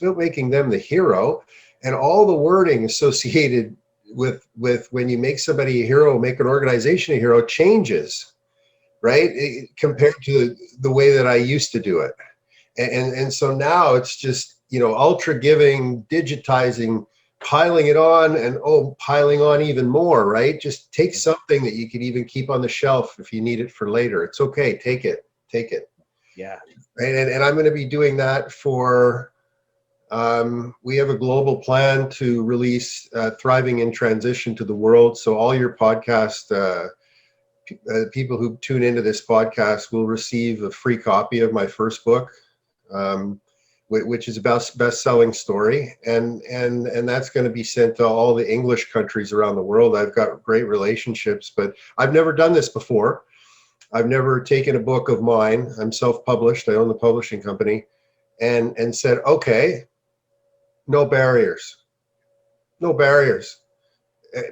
about making them the hero, and all the wording associated with when you make somebody a hero, make an organization a hero, changes, right? Compared to the way that I used to do it. And so now it's just, ultra giving, digitizing, piling it on, and piling on even more, right? Just take something that you can even keep on the shelf if you need it for later. It's okay. Take it. Yeah. Right. And I'm going to be doing that for, we have a global plan to release Thriving in Transition to the world. So all your podcast, people who tune into this podcast will receive a free copy of my first book, which is a best-selling story, and that's going to be sent to all the English countries around the world. I've got great relationships, but I've never done this before. I've never taken a book of mine. I'm self-published. I own the publishing company, and said, okay, no barriers.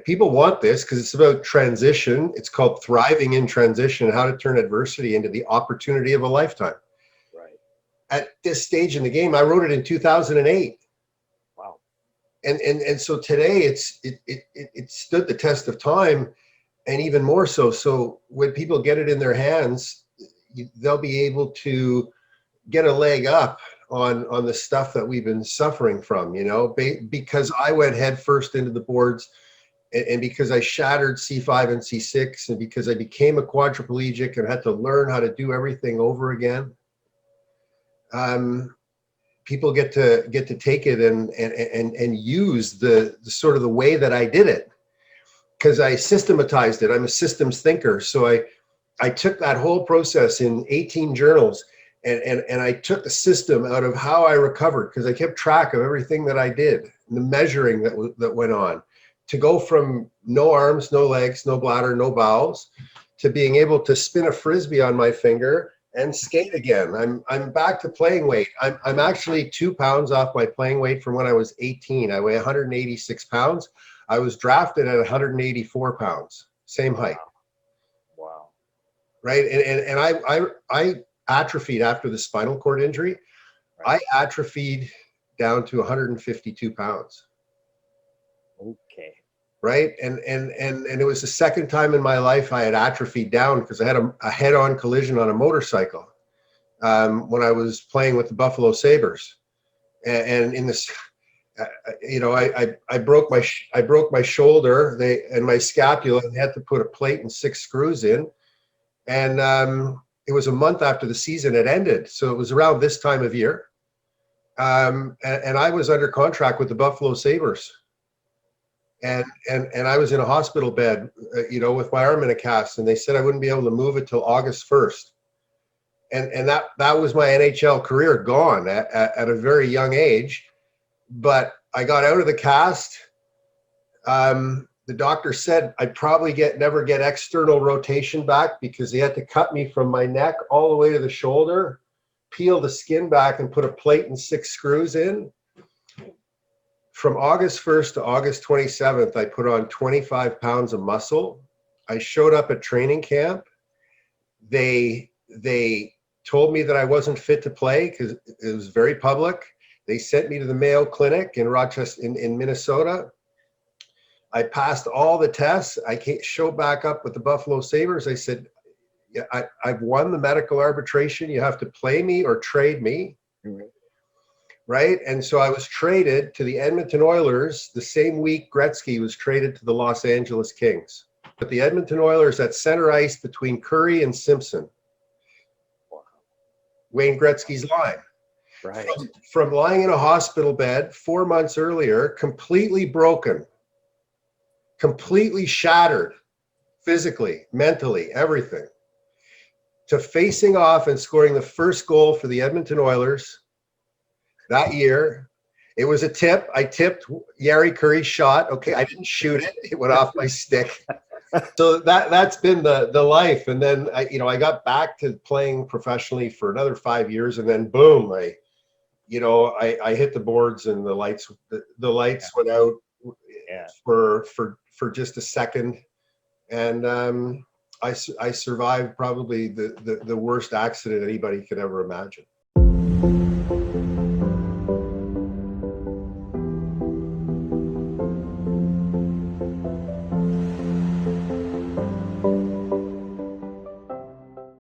People want this because it's about transition. It's called Thriving in Transition, how to turn adversity into the opportunity of a lifetime. Right. At this stage in the game, I wrote it in 2008. Wow. And so today it stood the test of time, and even more so. So when people get it in their hands, they'll be able to get a leg up on the stuff that we've been suffering from, because I went head first into the boards, and because I shattered C5 and C6, and because I became a quadriplegic and had to learn how to do everything over again. People get to take it and use the sort of the way that I did it, because I systematized it. I'm a systems thinker. So I took that whole process in 18 journals, and I took the system out of how I recovered, because I kept track of everything that I did and the measuring that went on, to go from no arms, no legs, no bladder, no bowels, to being able to spin a Frisbee on my finger and skate again. I'm back to playing weight. I'm actually 2 pounds off my playing weight from when I was 18. I weigh 186 pounds. I was drafted at 184 pounds, same height. Wow. Right. And I atrophied after the spinal cord injury. Right. I atrophied down to 152 pounds. Okay. Right. And it was the second time in my life I had atrophied down, because I had a head-on collision on a motorcycle when I was playing with the Buffalo Sabres. And in this, I broke my shoulder, and my scapula, and they had to put a plate and 6 screws in. And it was a month after the season had ended. So it was around this time of year. And I was under contract with the Buffalo Sabres. And I was in a hospital bed, with my arm in a cast, and they said I wouldn't be able to move it till August 1st. And that was my NHL career gone at a very young age. But I got out of the cast. The doctor said I'd probably never get external rotation back, because they had to cut me from my neck all the way to the shoulder, peel the skin back, and put a plate and 6 screws in. From August 1st to August 27th, I put on 25 pounds of muscle. I showed up at training camp. They told me that I wasn't fit to play, because it was very public. They sent me to the Mayo Clinic in Rochester, in Minnesota. I passed all the tests. I showed back up with the Buffalo Sabres. I said, yeah, I've won the medical arbitration. You have to play me or trade me. Mm-hmm. Right. And so I was traded to the Edmonton Oilers the same week Gretzky was traded to the Los Angeles Kings. But the Edmonton Oilers at center ice between Curry and Simpson. Wow. Wayne Gretzky's line. Right. From lying in a hospital bed 4 months earlier, completely broken, completely shattered, physically, mentally, everything, to facing off and scoring the first goal for the Edmonton Oilers that year. It was a tip. I tipped Yari Curry's shot. Okay, I didn't shoot it. It went off my stick. So that's been the life. And then I got back to playing professionally for another 5 years, and then boom, I hit the boards, and the lights went out for just a second, and I survived probably the worst accident anybody could ever imagine.